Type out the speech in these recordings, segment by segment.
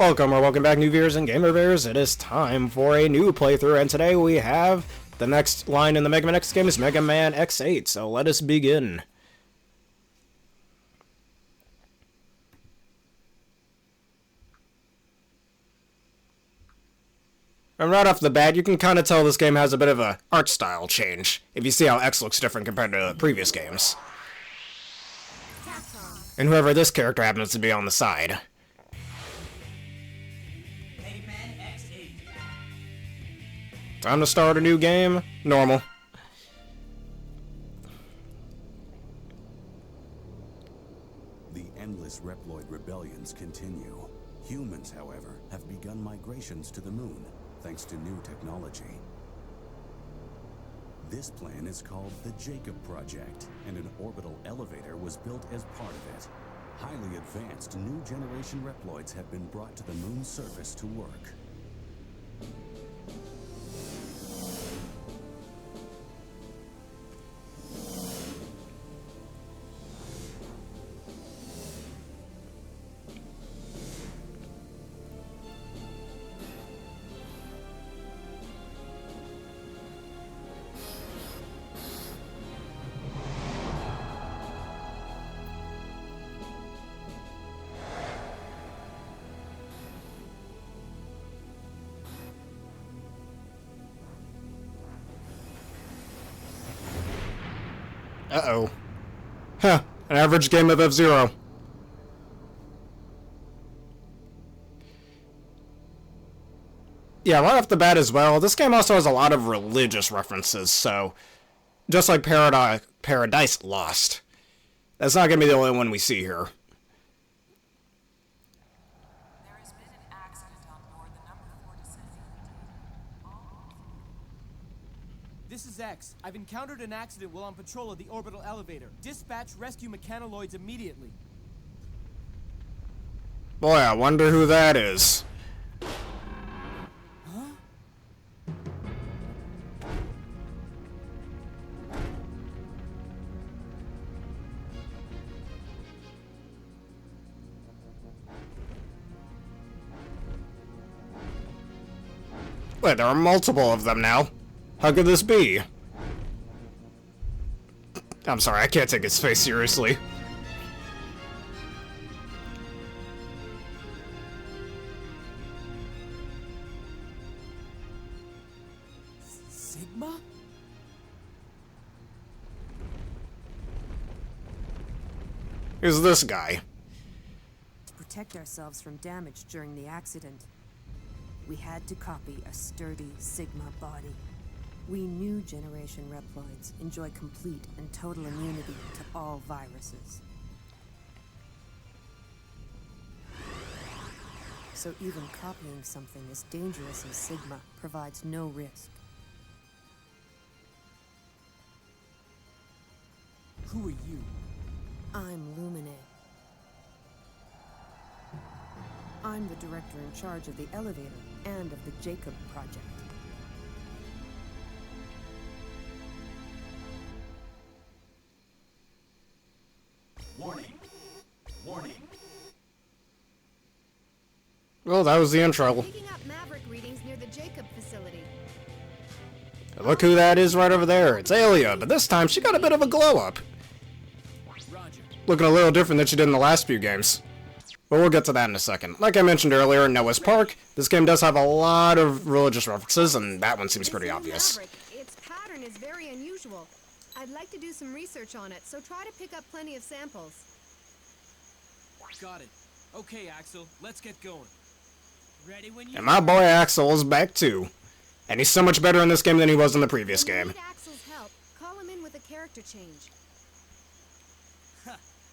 Welcome back, new viewers and gamer viewers. It is time for a new playthrough, and today we have the next line in the Mega Man X game is Mega Man X8, so let us begin. And right off the bat, you can kind of tell this game has a bit of a art style change, if you see how X looks different compared to previous games. And whoever this character happens to be on the side. Time to start a new game. Normal. The endless reploid rebellions continue. Humans, however, have begun migrations to the moon, thanks to new technology. This plan is called the Jakob Project, and an orbital elevator was built as part of it. Highly advanced new generation reploids have been brought to the moon's surface to work. Uh-oh. Huh. An average game of F-Zero. Yeah, right off the bat as well, this game also has a lot of religious references, so... Just like Paradise Lost. That's not gonna be the only one we see here. There has been an accident on board the number 4 descending. This is X. I've encountered an accident while on patrol of the orbital elevator. Dispatch rescue Mechaniloids immediately. Boy, I wonder who that is. Huh? Wait, there are multiple of them now. How could this be? I'm sorry, I can't take his face seriously. Sigma? Who's this guy? To protect ourselves from damage during the accident, we had to copy a sturdy Sigma body. We new generation reploids enjoy complete and total immunity to all viruses. So even copying something as dangerous as Sigma provides no risk. Who are you? I'm Lumine. I'm the director in charge of the elevator and of the Jakob Project. Warning! Warning! Well, that was the intro. Picking up Maverick readings near the Jakob facility. Look who that is right over there. It's Alia, but this time she got a bit of a glow up. Roger. Looking a little different than she did in the last few games. But we'll get to that in a second. Like I mentioned earlier in Noah's Park, this game does have a lot of religious references, and that one seems pretty obvious. Maverick. Its pattern is very unusual. I'd like to do some research on it, so try to pick up plenty of samples. Got it. Okay, Axel, let's get going. Ready when you And my boy Axel is back too. And he's so much better in this game than he was in the previous When you game. need Axel's help, call him in with a character change.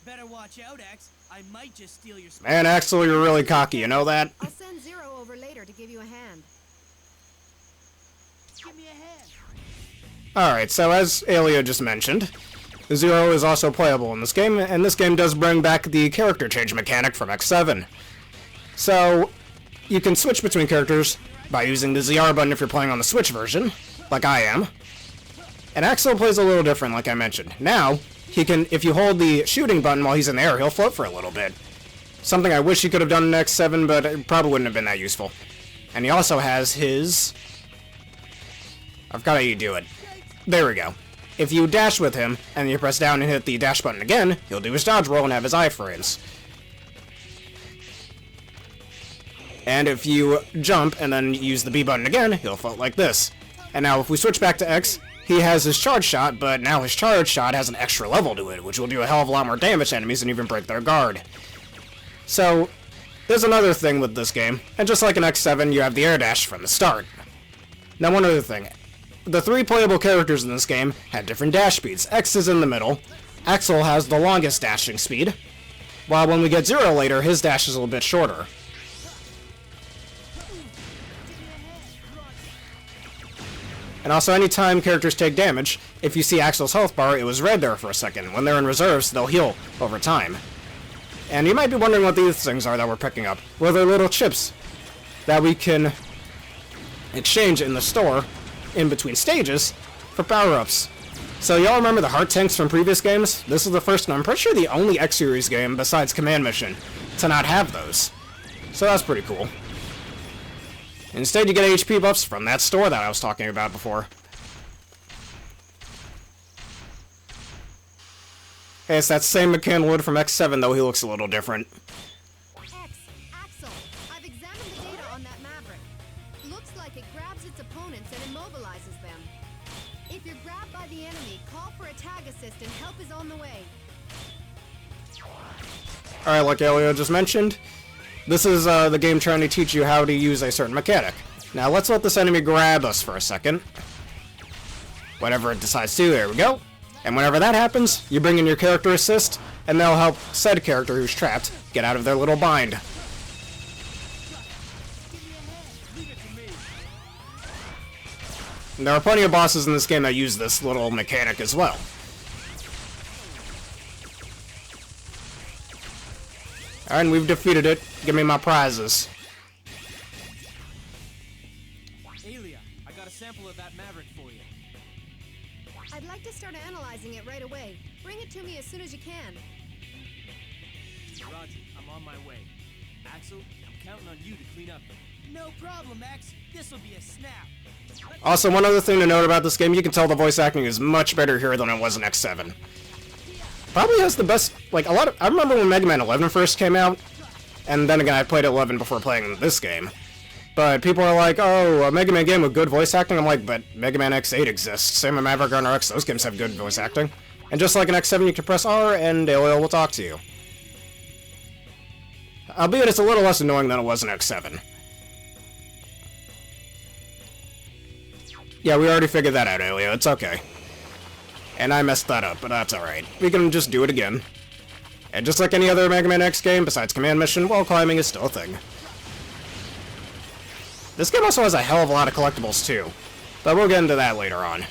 Better watch out, X. I might just steal your... Man, Axel, you're really cocky, you know that? I'll send Zero over later to give you a hand. Give me a hand. Alright, so as Alia just mentioned, Zero is also playable in this game, and this game does bring back the character change mechanic from X7. So, you can switch between characters by using the ZR button if you're playing on the Switch version, like I am. And Axel plays a little different, like I mentioned. Now, he can, if you hold the shooting button while he's in the air, he'll float for a little bit. Something I wish he could have done in X7, but it probably wouldn't have been that useful. And he also has his... I forgot how you do it. There we go. If you dash with him, and you press down and hit the dash button again, he'll do his dodge roll and have his iframes. And if you jump and then use the B button again, he'll float like this. And now if we switch back to X, he has his charge shot, but now his charge shot has an extra level to it, which will do a hell of a lot more damage to enemies and even break their guard. So, there's another thing with this game, and just like in X7, you have the air dash from the start. Now one other thing. The 3 playable characters in this game had different dash speeds. X is in the middle, Axel has the longest dashing speed, while when we get Zero later, his dash is a little bit shorter. And also, anytime characters take damage, if you see Axel's health bar, it was red there for a second. When they're in reserves, they'll heal over time. And you might be wondering what these things are that we're picking up. Well, they're little chips that we can exchange in the store in between stages for power-ups. So y'all remember the heart tanks from previous games? This is the first, and I'm pretty sure the only X-Series game besides Command Mission to not have those. So that's pretty cool. Instead, you get HP buffs from that store that I was talking about before. Hey, it's that same Mechaniloid from X7, though he looks a little different. Axel, I've examined the data on that Maverick. Looks like it grabs its opponents and immobilizes them. If you're grabbed by the enemy, call for a tag assist and help is on the way. Alright, like Elio just mentioned, this is the game trying to teach you how to use a certain mechanic. Now let's let this enemy grab us for a second. Whatever it decides to, there we go. And whenever that happens, you bring in your character assist, and they'll help said character who's trapped get out of their little bind. And there are plenty of bosses in this game that use this little mechanic as well. Alright, and we've defeated it. Give me my prizes. Alia, I got a sample of that Maverick for you. I'd like to start analyzing it right away. Bring it to me as soon as you can. Roger, I'm on my way. Axel, I'm counting on you to clean up. No problem, X. This'll be a snap. Also, one other thing to note about this game, you can tell the voice acting is much better here than it was in X7. Probably has the best, like, I remember when Mega Man 11 first came out, and then again, I played 11 before playing this game. But people are like, oh, a Mega Man game with good voice acting? I'm like, but Mega Man X8 exists. Same with Maverick Hunters X, those games have good voice acting. And just like in X7, you can press R, and Elio will talk to you. Albeit it's a little less annoying than it was in X7. Yeah, we already figured that out, Elio. It's okay. And I messed that up, but that's alright. We can just do it again. And just like any other Mega Man X game, besides Command Mission, wall climbing is still a thing. This game also has a hell of a lot of collectibles, too. But we'll get into that later on.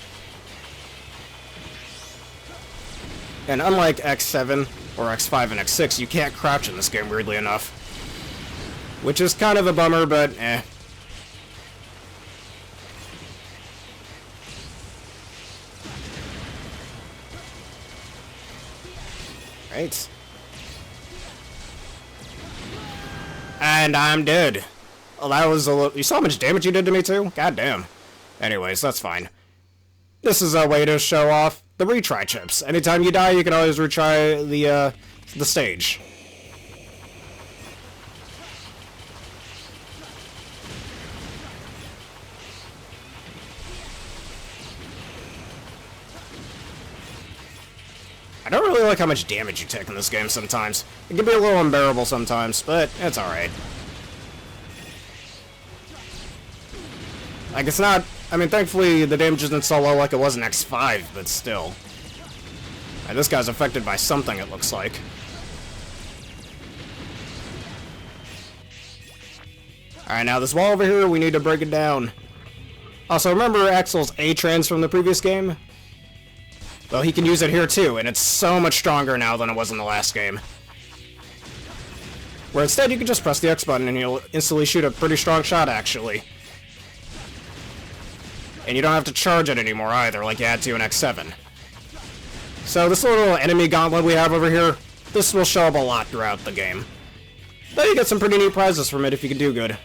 And unlike X7, or X5 and X6, you can't crouch in this game, weirdly enough. Which is kind of a bummer, but eh. Right. And I'm dead. Oh, that was a little... You saw how much damage you did to me, too? God damn. Anyways, that's fine. This is a way to show off the retry chips. Anytime you die, you can always retry the stage. I don't really like how much damage you take in this game sometimes. It can be a little unbearable sometimes, but it's alright. Like, it's not... I mean, thankfully, the damage isn't so low like it was in X5, but still. And this guy's affected by something, it looks like. Alright, now this wall over here, we need to break it down. Also, remember Axel's A-trans from the previous game? Well, he can use it here too, and it's so much stronger now than it was in the last game. Where instead you can just press the X button and you'll instantly shoot a pretty strong shot, actually. And you don't have to charge it anymore either, like you had to in X7. So this little enemy gauntlet we have over here, this will show up a lot throughout the game. Though you get some pretty neat prizes from it if you can do good.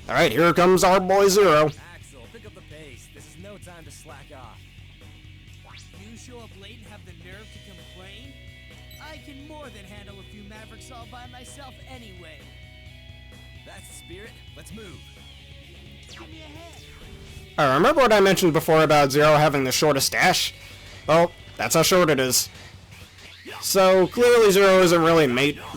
Alright, here comes our boy Zero. Axel, pick up the pace. This is no time to slack off. You show up late and have the nerve to complain? I can more than handle a few Mavericks all by myself anyway. That's the spirit. Let's move. Give me a hand. Alright, remember what I mentioned before about Zero having the shortest dash? Well, that's how short it is. So, clearly Zero isn't really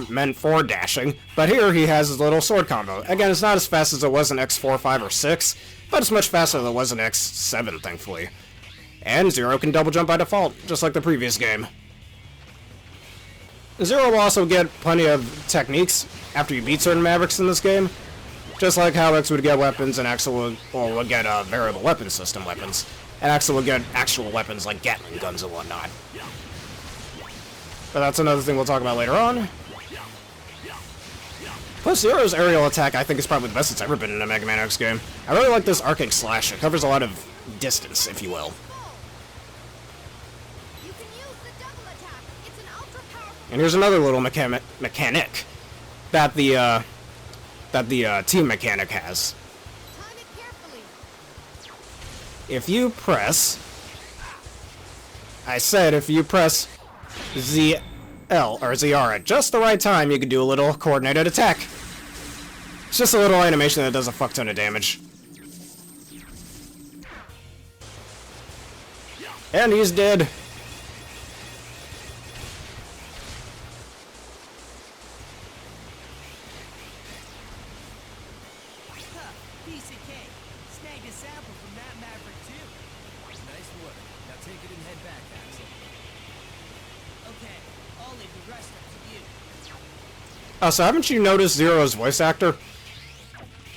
meant for dashing, but here he has his little sword combo. Again, it's not as fast as it was in X4, 5, or 6, but it's much faster than it was in X7, thankfully. And Zero can double jump by default, just like the previous game. Zero will also get plenty of techniques after you beat certain Mavericks in this game, just like how X would get weapons and Axel would get variable weapon system weapons, and Axel would get actual weapons like Gatling guns and whatnot. But that's another thing we'll talk about later on. Plus, Zero's aerial attack, I think, is probably the best it's ever been in a Mega Man X game. I really like this arcing slash. It covers a lot of distance, if you will. You can use the double attack. It's an ultra powerful. And here's another little mechanic that the team mechanic has. Time it carefully. If you press... I said if you press ZL or ZR at just the right time, you can do a little coordinated attack. It's just a little animation that does a fuck ton of damage. And he's dead. Huh, piece of cake. Snagged a sample from that Maverick too. Nice work. Now take it and head back, Axel. Okay, I'll leave the rest up to you. So haven't you noticed Zero's voice actor?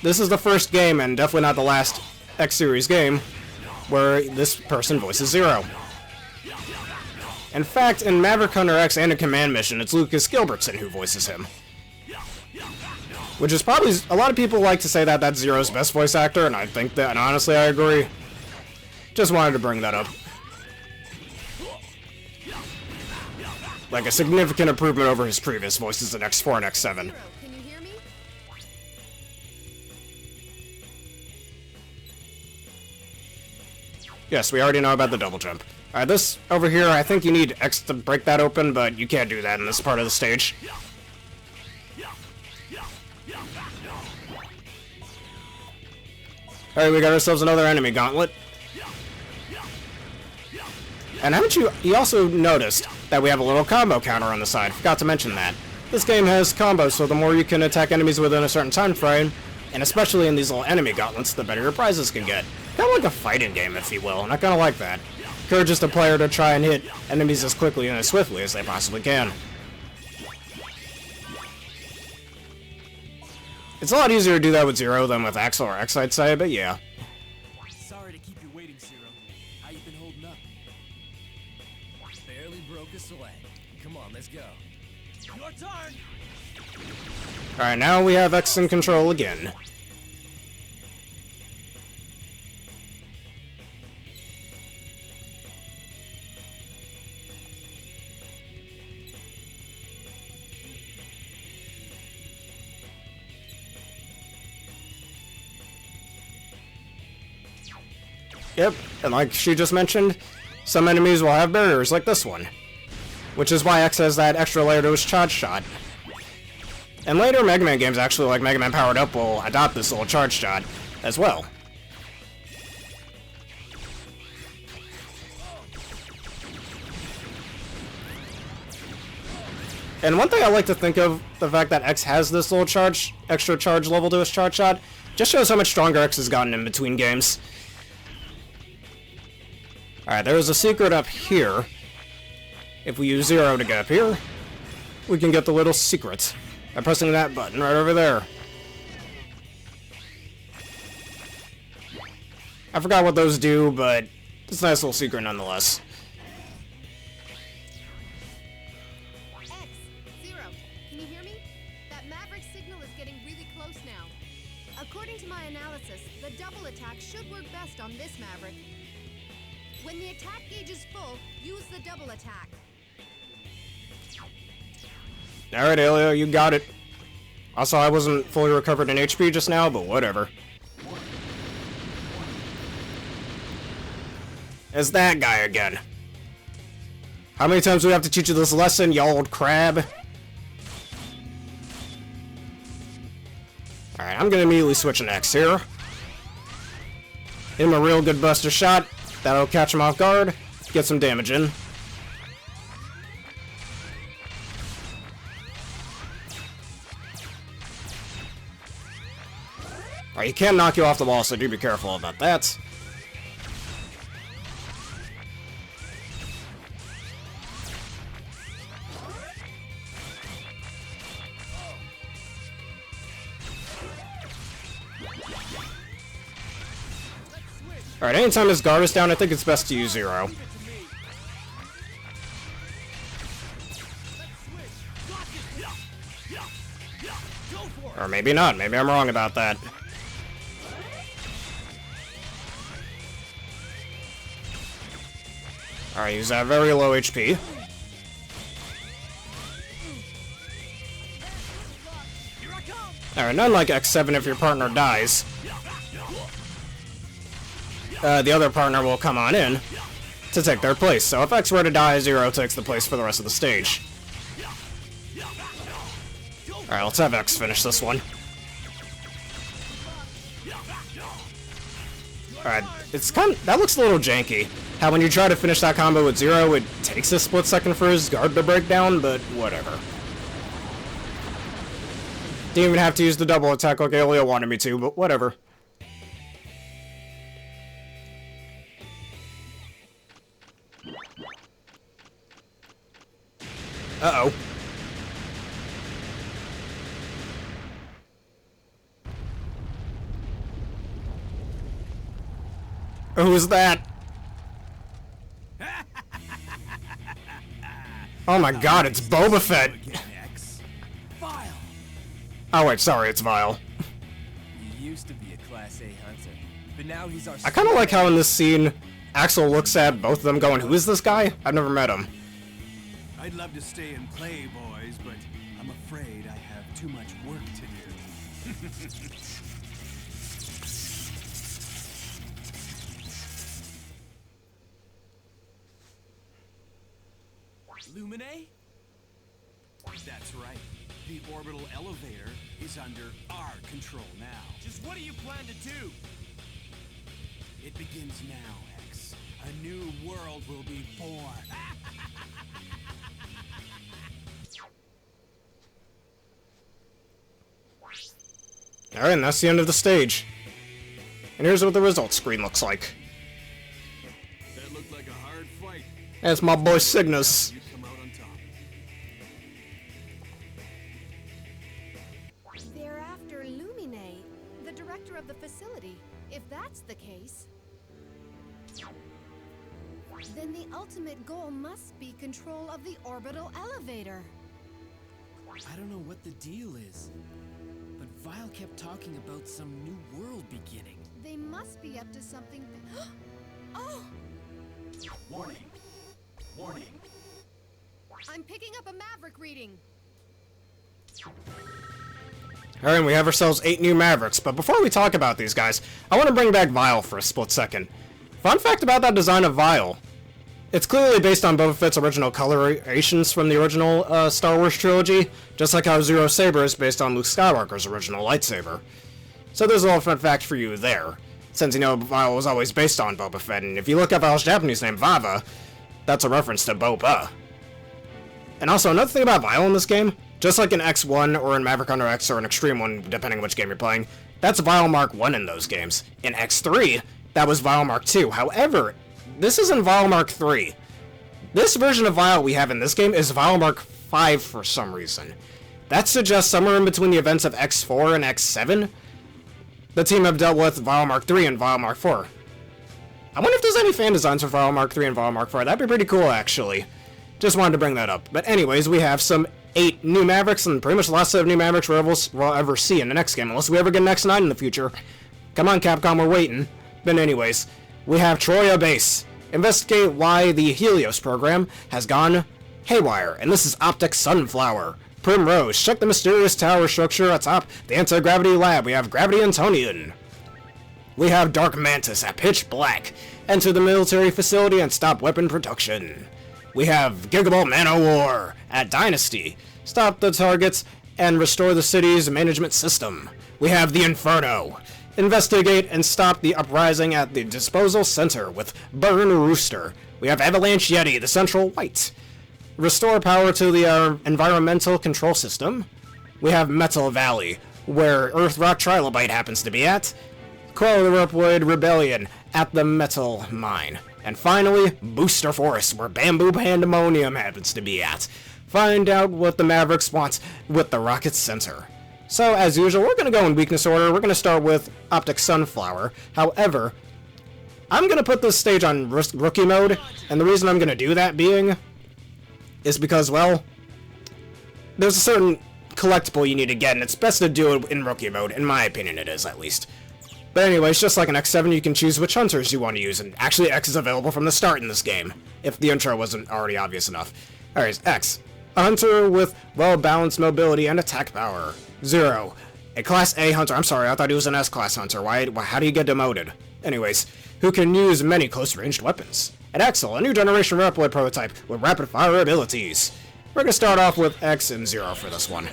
This is the first game, and definitely not the last X-Series game, where this person voices Zero. In fact, in Maverick Hunter X and a Command Mission, it's Lucas Gilbertson who voices him. Which is probably... A lot of people like to say that that's Zero's best voice actor, and I think that, and honestly, I agree. Just wanted to bring that up. Like a significant improvement over his previous voices in X4 and X7. Zero, can you hear me? Yes, we already know about the double jump. Alright, this over here, I think you need X to break that open, but you can't do that in this part of the stage. Alright, we got ourselves another enemy gauntlet. And haven't you also noticed that we have a little combo counter on the side? Forgot to mention that. This game has combos, so the more you can attack enemies within a certain time frame, and especially in these little enemy gauntlets, the better your prizes can get. Kind of like a fighting game, if you will, and I kind of like that. Encourages the player to try and hit enemies as quickly and as swiftly as they possibly can. It's a lot easier to do that with Zero than with Axel or X, I'd say, but yeah. Sorry to keep you waiting, Zero. How you been holding up? Barely broke a sweat. Come on, let's go. Your turn! Alright, now we have X in control again. Yep, and like she just mentioned, some enemies will have barriers like this one. Which is why X has that extra layer to his charge shot. And later Mega Man games, actually, like Mega Man Powered Up, will adopt this little charge shot as well. And one thing I like to think of, the fact that X has this little extra charge level to his charge shot, just shows how much stronger X has gotten in between games. Alright, there's a secret up here. If we use Zero to get up here, we can get the little secret by pressing that button right over there. I forgot what those do, but it's a nice little secret nonetheless. X, Zero, can you hear me? That Maverick signal is getting really close now. According to my analysis, the double attack should work best on this Maverick. When the attack gauge is full, use the double attack. Alright, Elio, you got it. Also, I wasn't fully recovered in HP just now, but whatever. It's that guy again. How many times do we have to teach you this lesson, you old crab? Alright, I'm gonna immediately switch an X here. Hit him a real good buster shot. That'll catch him off guard. Get some damage in. Alright, he can knock you off the wall, so do be careful about that. Alright, anytime his guard is down, I think it's best to use Zero. Or maybe not, maybe I'm wrong about that. Alright, he's at very low HP. Alright, not like X7 if your partner dies. The other partner will come on in to take their place. So if X were to die, Zero takes the place for the rest of the stage. Alright, let's have X finish this one. Alright, it's that looks a little janky. How when you try to finish that combo with Zero, it takes a split second for his guard to break down, but whatever. Didn't even have to use the double attack like Elio wanted me to, but whatever. Uh-oh. Who's that? Oh my god, it's Boba Fett! Oh wait, sorry, it's Vile. He used to be a Class A hunter, but now he's our... I kinda like how in this scene, Axel looks at both of them going, who is this guy? I've never met him. I'd love to stay and play, boys, but I'm afraid I have too much work to do. Lumine? That's right. The orbital elevator is under our control now. Just what do you plan to do? It begins now, X. A new world will be born. Alright, and that's the end of the stage. And here's what the results screen looks like. That looked like a hard fight. That's my boy Cygnus. You come out on top. They're after Lumine, the director of the facility. If that's the case, then the ultimate goal must be control of the orbital elevator. I don't know what the deal is, but Vile kept talking about some new world beginning. They must be up to something. Oh! Warning. Warning. I'm picking up a Maverick reading. Alright, and we have ourselves 8 new Mavericks, but before we talk about these guys, I want to bring back Vile for a split second. Fun fact about that design of Vile. It's clearly based on Boba Fett's original colorations from the original Star Wars trilogy, just like how Zero Saber is based on Luke Skywalker's original lightsaber. So there's a little fun fact for you there, since you know Vile was always based on Boba Fett, and if you look up Vile's Japanese name, Vava, that's a reference to Boba. And also, another thing about Vile in this game, just like in X1 or in Maverick Hunter X or in Extreme 1, depending on which game you're playing, that's Vile Mark 1 in those games. In X3, that was Vile Mark 2. However, this isn't Vile Mark 3. This version of Vile we have in this game is Vile Mark 5 for some reason. That suggests somewhere in between the events of X4 and X7, the team have dealt with Vile Mark 3 and Vile Mark 4. I wonder if there's any fan designs for Vile Mark 3 and Vile Mark 4. That'd be pretty cool, actually. Just wanted to bring that up. But anyways, we have some 8 new Mavericks, and pretty much the last set of new Mavericks we'll ever see in the next game, unless we ever get an X9 in the future. Come on, Capcom, we're waiting. But anyways, we have Troya Base. Investigate why the Helios program has gone haywire, and this is Optic Sunflower. Primrose, check the mysterious tower structure atop the anti-gravity lab. We have Gravity Antonian. We have Dark Mantis at Pitch Black. Enter the military facility and stop weapon production. We have Gigaball Manowar at Dynasty. Stop the targets and restore the city's management system. We have the Inferno. Investigate and stop the uprising at the disposal center with Burn Rooster. We have Avalanche Yeti, the Central White. Restore power to the environmental control system. We have Metal Valley, where Earth Rock Trilobite happens to be at. Quell the Reploid Rebellion at the Metal Mine. And finally, Booster Forest, where Bamboo Pandemonium happens to be at. Find out what the Mavericks want with the Rocket Center. So, as usual, we're going to go in weakness order. We're going to start with Optic Sunflower. However, I'm going to put this stage on Rookie Mode, and the reason I'm going to do that being is because, well, there's a certain collectible you need to get, and it's best to do it in Rookie Mode. In my opinion, it is, at least. But anyways, just like an X7, you can choose which hunters you want to use, and actually X is available from the start in this game, if the intro wasn't already obvious enough. Alright, X. A hunter with well-balanced mobility and attack power. 0. A Class A hunter. I'm sorry, I thought he was an S-Class hunter. How do you get demoted? Anyways, who can use many close-ranged weapons. An Axel, a new generation Reploid prototype with rapid-fire abilities. We're going to start off with X and 0 for this one.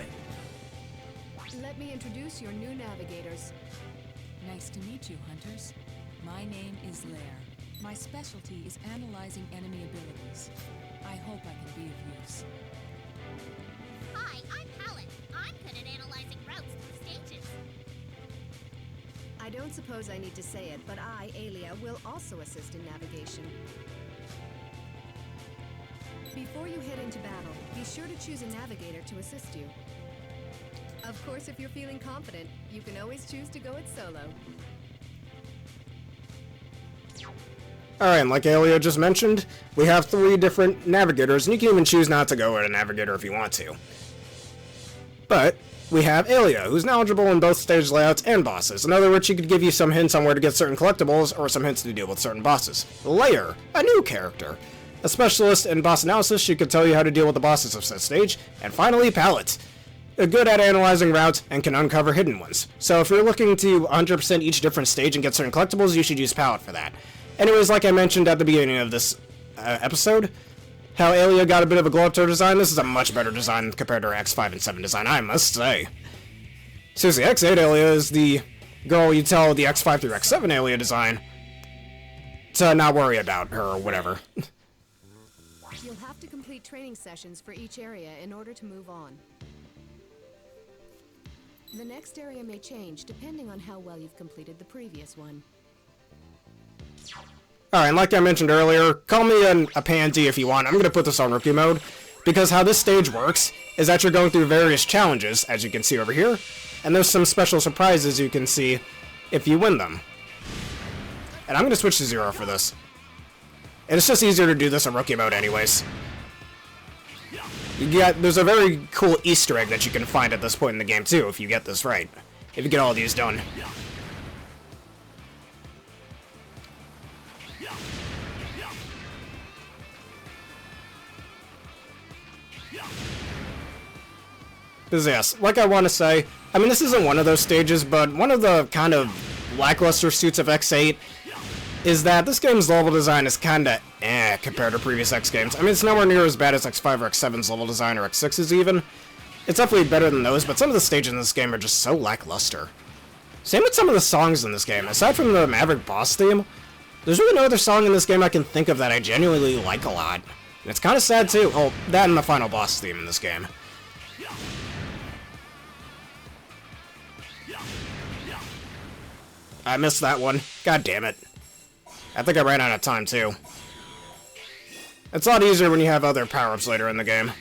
Let me introduce your new navigators. Nice to meet you, hunters. My name is Lair. My specialty is analyzing enemy abilities. I hope I can be of use. Hi, I'm Pallet. I'm good at analyzing routes through stages. I don't suppose I need to say it, but I, Alia, will also assist in navigation. Before you head into battle, be sure to choose a navigator to assist you. Of course, if you're feeling confident, you can always choose to go it solo. Alright, and like Alia just mentioned, we have 3 different navigators, and you can even choose not to go with a navigator if you want to. But we have Alia, who's knowledgeable in both stage layouts and bosses. In other words, she could give you some hints on where to get certain collectibles, or some hints to deal with certain bosses. Lair, a new character. A specialist in boss analysis, she could tell you how to deal with the bosses of said stage. And finally, Pallet. Good at analyzing routes and can uncover hidden ones. So if you're looking to 100% each different stage and get certain collectibles, you should use Pallet for that. Anyways, like I mentioned at the beginning of this episode, how Alia got a bit of a glow-up to her design, this is a much better design compared to her X5 and 7 design, I must say. Seriously, X8 Alia is the girl you tell the X5 through X7 Alia design to not worry about her or whatever. You'll have to complete training sessions for each area in order to move on. The next area may change depending on how well you've completed the previous one. Alright, and like I mentioned earlier, call me a pansy if you want. I'm going to put this on Rookie Mode, because how this stage works is that you're going through various challenges, as you can see over here, and there's some special surprises you can see if you win them. And I'm going to switch to 0 for this. And it's just easier to do this in Rookie Mode anyways. There's a very cool Easter egg that you can find at this point in the game too, if you get this right. If you get all these done. Because yes, like I want to say, I mean this isn't one of those stages, but one of the kind of lackluster suits of X8 is that this game's level design is kinda compared to previous X games. I mean, it's nowhere near as bad as X5 or X7's level design, or X6's even. It's definitely better than those, but some of the stages in this game are just so lackluster. Same with some of the songs in this game. Aside from the Maverick boss theme, there's really no other song in this game I can think of that I genuinely like a lot. And it's kinda sad too. Oh, that and the final boss theme in this game. I missed that one. God damn it. I think I ran out of time, too. It's a lot easier when you have other power-ups later in the game.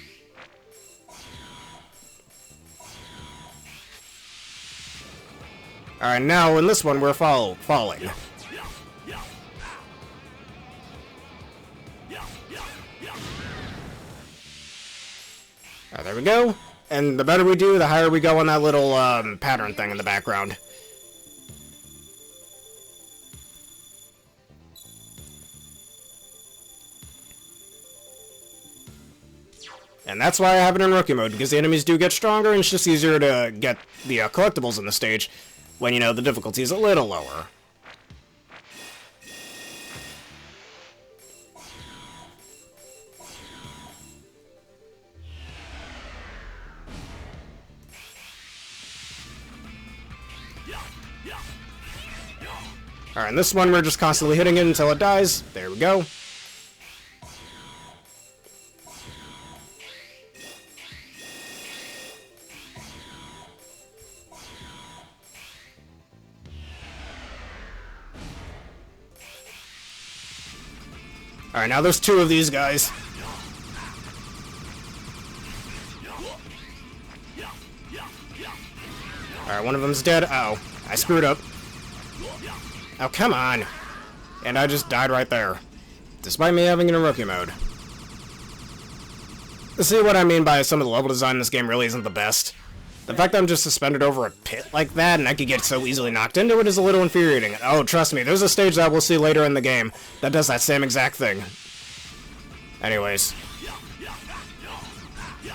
Alright, now in this one, we're falling. Alright, there we go. And the better we do, the higher we go on that little pattern thing in the background. And that's why I have it in rookie mode, because the enemies do get stronger, and it's just easier to get the collectibles in the stage when, you know, the difficulty is a little lower. Alright, in this one we're just constantly hitting it until it dies. There we go. Alright, now there's two of these guys. Alright, one of them's dead. Uh oh, I screwed up. Oh, come on. And I just died right there. Despite me having it in rookie mode. See what I mean by some of the level design in this game really isn't the best. The fact that I'm just suspended over a pit like that and I could get so easily knocked into it is a little infuriating. Oh, trust me, there's a stage that we'll see later in the game that does that same exact thing. Anyways.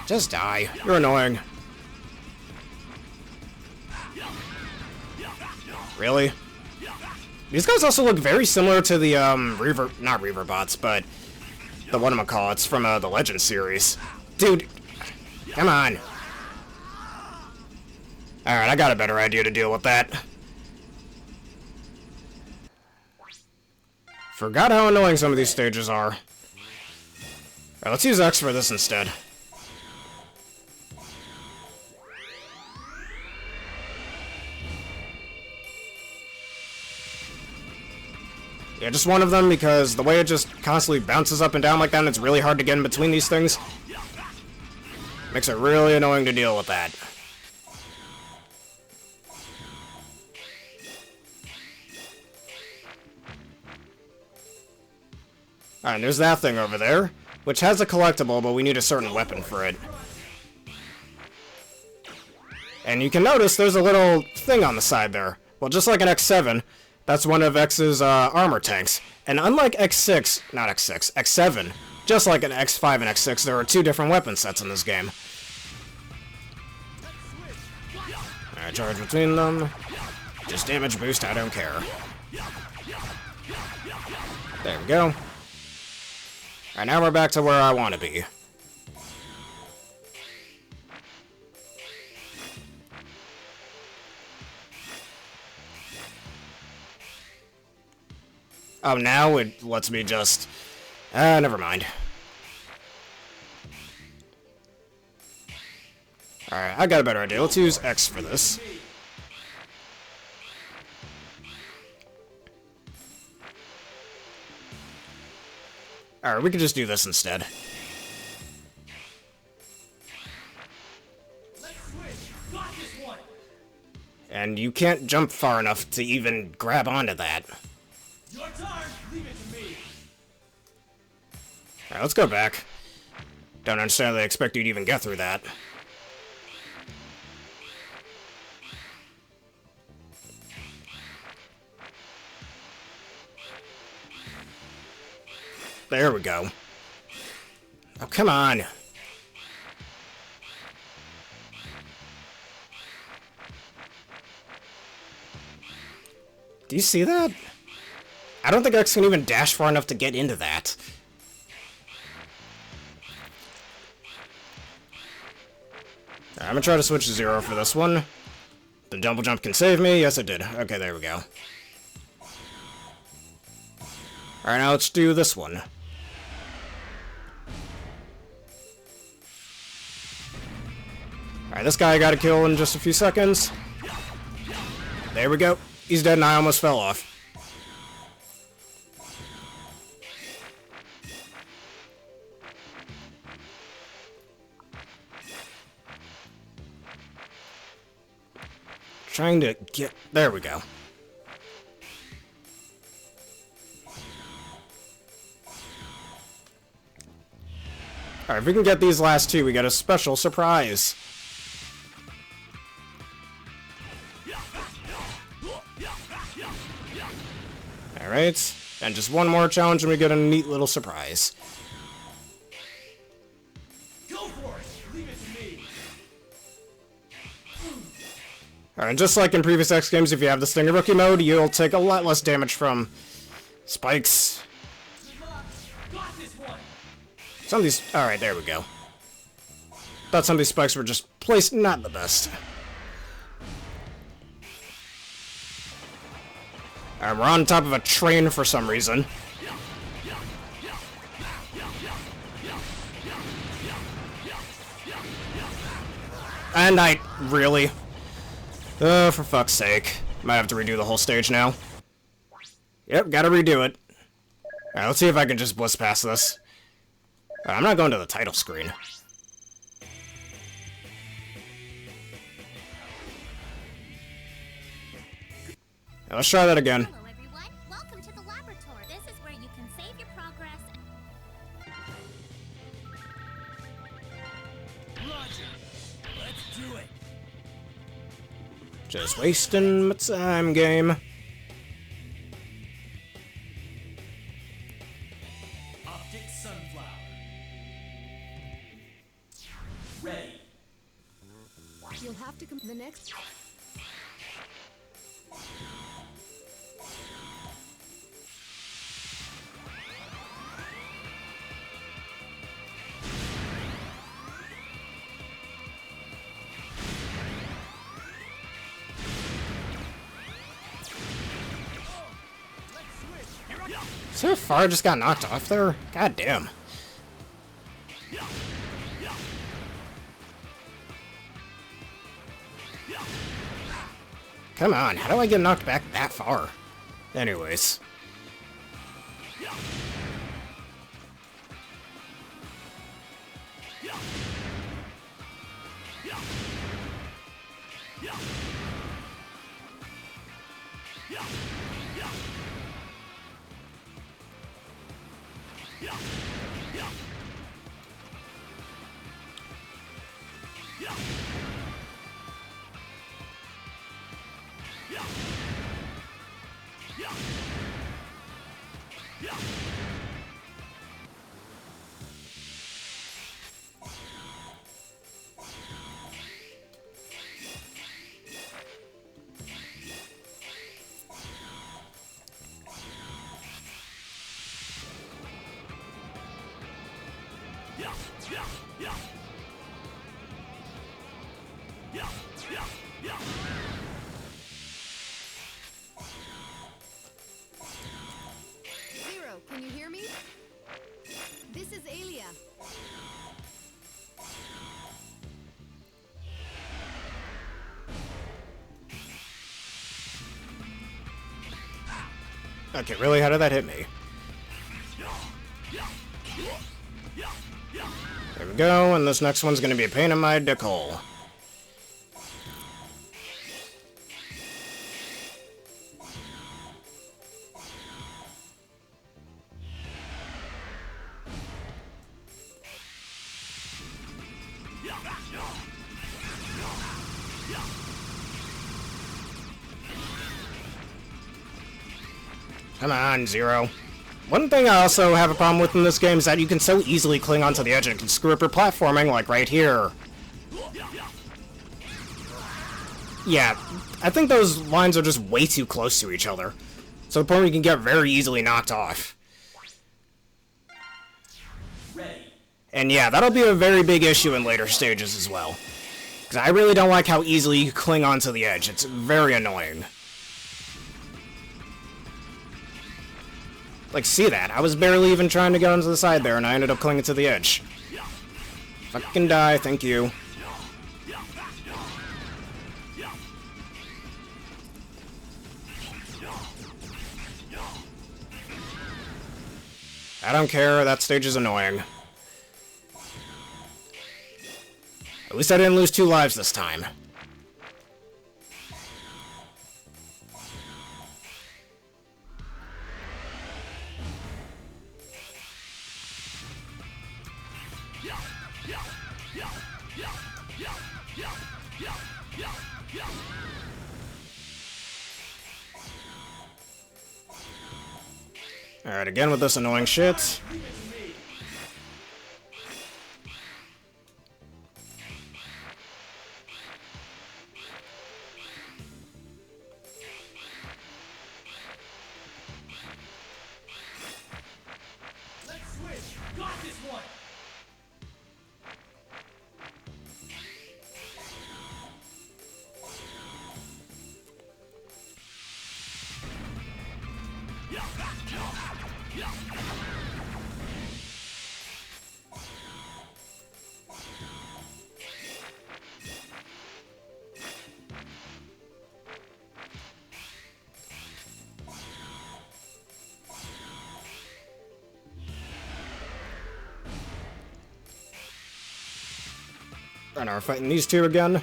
Just die. You're annoying. Really? These guys also look very similar to the, not Reaver bots, but the whatchamacallits from, the Legend series. Dude, come on. Alright, I got a better idea to deal with that. Forgot how annoying some of these stages are. Alright, let's use X for this instead. Yeah, just one of them, because the way it just constantly bounces up and down like that, and it's really hard to get in between these things, makes it really annoying to deal with that. Alright, there's that thing over there, which has a collectible, but we need a certain weapon for it. And you can notice there's a little thing on the side there. Well, just like an X7, that's one of X's armor tanks. And unlike X6, not X6, X7, just like an X5 and X6, there are two different weapon sets in this game. Alright, charge between them. Just damage boost, I don't care. There we go. Alright, now we're back to where I want to be. Oh, now it lets me just... never mind. Alright, I got a better idea. Let's use X for this. Alright, we could just do this instead. And you can't jump far enough to even grab onto that. Your turn. Leave it to me. Alright, let's go back. Don't understand how they expect you to even get through that. There we go. Oh, come on. Do you see that? I don't think X can even dash far enough to get into that. I'm gonna try to switch to 0 for this one. The double jump can save me. Yes, it did. Okay, there we go. Alright, now let's do this one. Alright, this guy I gotta kill in just a few seconds. There we go. He's dead and I almost fell off. Trying to get... There we go. Alright, if we can get these last two, we get a special surprise. Alright, and just one more challenge and we get a neat little surprise. Go for Alright, just like in previous X games, if you have the Stinger Rookie mode, you'll take a lot less damage from spikes. Some of these... Alright, there we go. Thought some of these spikes were just placed not the best. Alright, we're on top of a train for some reason. And I... Really? For fuck's sake. Might have to redo the whole stage now. Yep, gotta redo it. Alright, let's see if I can just blitz past this. I'm not going to the title screen. Now, let's try that again. Hello, everyone. Welcome to the laboratory. This is where you can save your progress. Roger. Let's do it. Just wasting my time, game. Optic sunflower. Ready. You'll have to come the next. So far, I just got knocked off there? God damn. Come on, how do I get knocked back that far? Anyways. Zero, can you hear me? This is Alia. Okay, really? How did that hit me? There we go, and this next one's gonna be a pain in my dickhole. Come on, Zero. One thing I also have a problem with in this game is that you can so easily cling onto the edge and it can screw up your platforming, like right here. Yeah, I think those lines are just way too close to each other. So the point where you can get very easily knocked off. And yeah, that'll be a very big issue in later stages as well. Because I really don't like how easily you cling onto the edge. It's very annoying. Like, see that? I was barely even trying to get onto the side there, and I ended up clinging to the edge. Fucking die, thank you. I don't care, that stage is annoying. At least I didn't lose 2 lives this time. Alright, again with this annoying shit. And we're fighting these two again.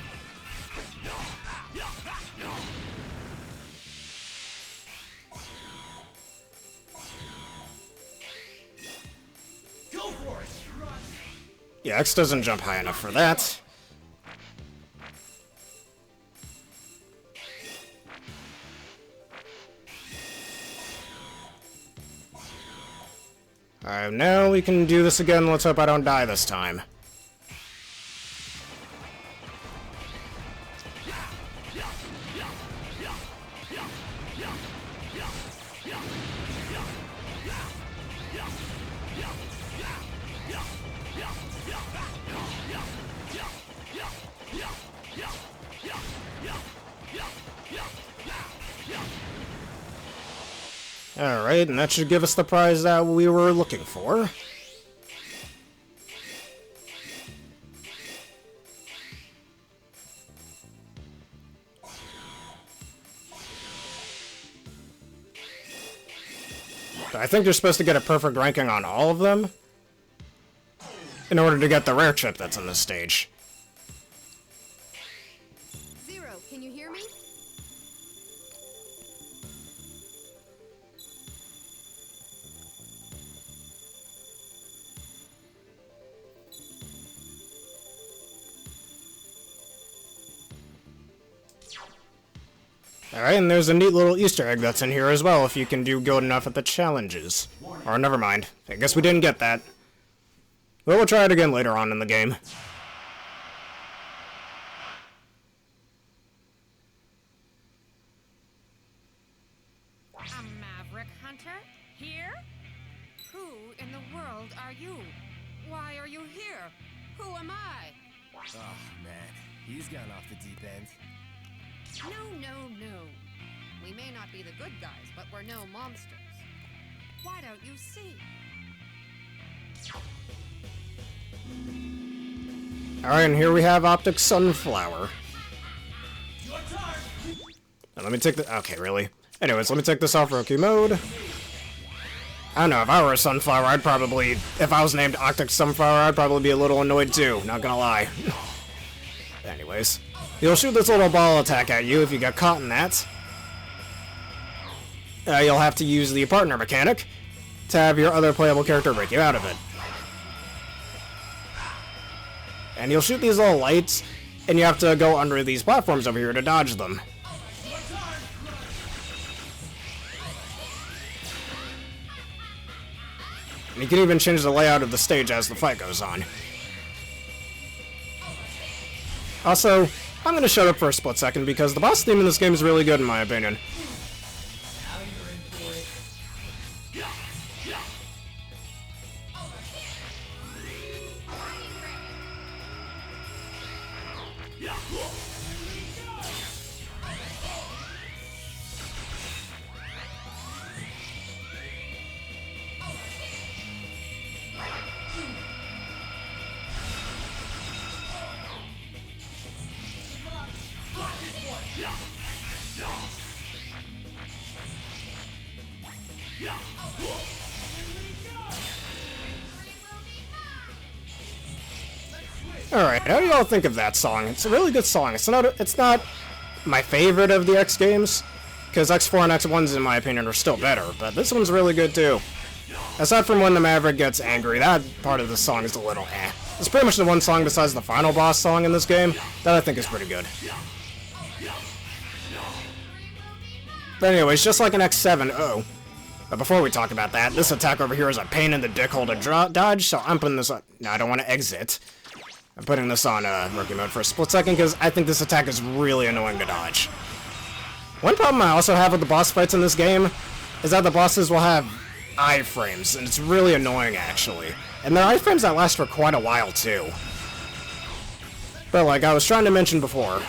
Yeah, X doesn't jump high enough for that. Alright, now we can do this again. Let's hope I don't die this time. Alright, and that should give us the prize that we were looking for. I think you're supposed to get a perfect ranking on all of them in order to get the rare chip that's in this stage. Zero, can you hear me? Alright, and there's a neat little Easter egg that's in here as well if you can do good enough at the challenges. Or never mind. I guess we didn't get that. But we'll try it again later on in the game. A Maverick Hunter? Here? Who in the world are you? Why are you here? Who am I? Oh, man. He's gone off the deep end. No. We may not be the good guys, but we're no monsters. Why don't you see? Alright, and here we have Optic Sunflower. Now let me take the... Okay, really? Anyways, let me take this off rookie mode. I don't know, if I were a Sunflower, I'd probably... If I was named Optic Sunflower, I'd probably be a little annoyed too, not gonna lie. Anyways. You'll shoot this little ball attack at you if you get caught in that. You'll have to use the partner mechanic to have your other playable character break you out of it. And you'll shoot these little lights, and you have to go under these platforms over here to dodge them. And you can even change the layout of the stage as the fight goes on. Also, I'm going to shut up for a split second because the boss theme in this game is really good in my opinion. Alright, how do y'all think of that song? It's a really good song. It's not my favorite of the X games, because X4 and X1s, in my opinion, are still better, but this one's really good too. Aside from when the Maverick gets angry, that part of the song is a little eh. It's pretty much the one song besides the final boss song in this game that I think is pretty good. But anyways, just like in X7, but before we talk about that, this attack over here is a pain in the dick hole to dodge, so I'm putting this on... No, I don't want to exit. I'm putting this on rookie mode for a split second because I think this attack is really annoying to dodge. One problem I also have with the boss fights in this game is that the bosses will have iframes, and it's really annoying actually. And they're iframes that last for quite a while too. But like I was trying to mention before,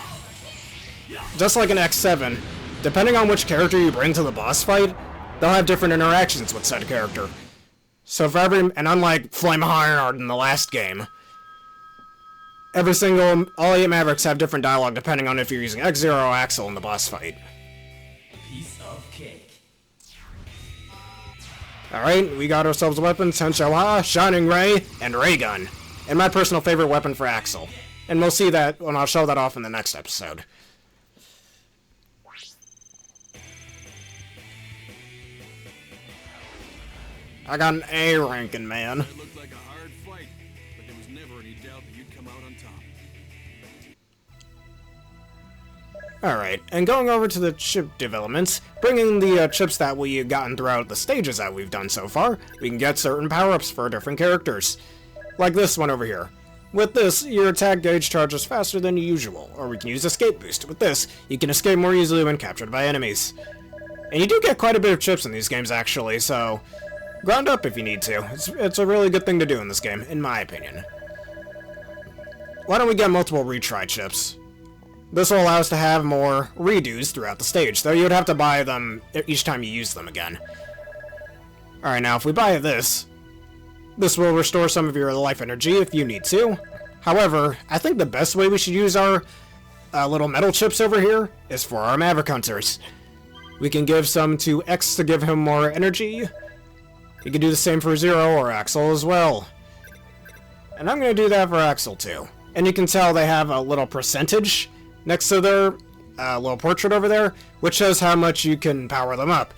just like in X7, depending on which character you bring to the boss fight, they'll have different interactions with said character. So for and unlike Flame Ironheart in the last game, all 8 Mavericks have different dialogue depending on if you're using X-Zero or Axel in the boss fight. Piece of cake. Alright, we got ourselves weapons, Tensho-Ha, Shining Ray, and Ray Gun. And my personal favorite weapon for Axel. And we'll see that when I'll show that off in the next episode. I got an A ranking, man. It looked like a hard fight, but there was never any doubt that you'd come out on top. Alright, and going over to the chip developments, bringing the chips that we've gotten throughout the stages that we've done so far, we can get certain power-ups for different characters. Like this one over here. With this, your attack gauge charges faster than usual, or we can use Escape Boost. With this, you can escape more easily when captured by enemies. And you do get quite a bit of chips in these games, actually, so ground up if you need to. It's a really good thing to do in this game, in my opinion. Why don't we get multiple retry chips? This will allow us to have more redos throughout the stage, though you would have to buy them each time you use them again. Alright, now if we buy this will restore some of your life energy if you need to. However, I think the best way we should use our little metal chips over here is for our Maverick Hunters. We can give some to X to give him more energy. You can do the same for Zero or Axel as well. And I'm going to do that for Axel too. And you can tell they have a little percentage next to their little portrait over there, which shows how much you can power them up.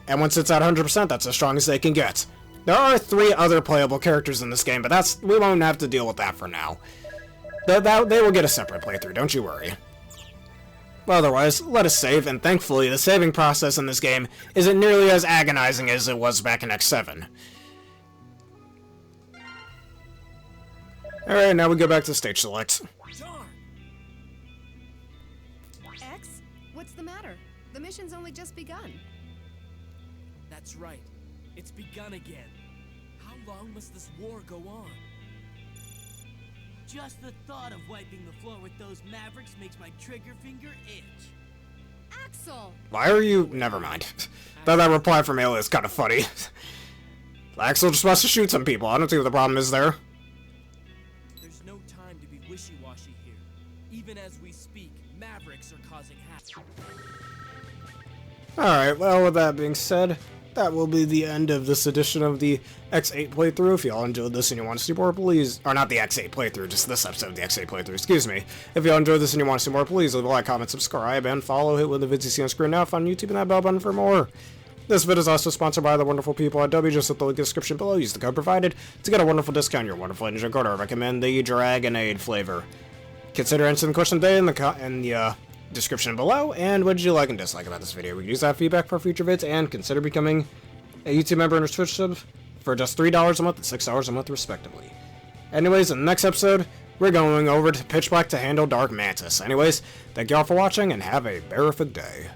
And once it's at 100%, that's as strong as they can get. There are 3 other playable characters in this game, but we won't have to deal with that for now. They will get a separate playthrough, don't you worry. Well, otherwise, let us save, and thankfully the saving process in this game isn't nearly as agonizing as it was back in X7. Alright, now we go back to stage select. X? What's the matter? The mission's only just begun. That's right. It's begun again. How long must this war go on? Just the thought of wiping the floor with those Mavericks makes my trigger finger itch. Axel! Why are you... Never mind. That reply from Ayla is kind of funny. Axel just wants to shoot some people. I don't see what the problem is there. There's no time to be wishy-washy here. Even as we speak, Mavericks are causing havoc. Alright, well, with that being said, that will be the end of this edition of the X8 playthrough. If y'all enjoyed this and you want to see more, please... Or not the X8 playthrough, just this episode of the X8 playthrough, excuse me. If y'all enjoyed this and you want to see more, please leave a like, comment, subscribe, and follow. Hit with the vids you see on screen now, find YouTube and that bell button for more. This vid is also sponsored by the wonderful people at W. Just at the link in the description below. Use the code provided to get a wonderful discount. Your wonderful engine code. I recommend the Dragonade flavor. Consider answering the question today in the description below. And what did you like and dislike about this video? We can use that feedback for future vids, and consider becoming a YouTube member and a Twitch sub for just $3 a month and $6 a month respectively. Anyways, in the next episode, we're going over to Pitch Black to handle Dark Mantis. Anyways, thank y'all for watching and have a terrific day.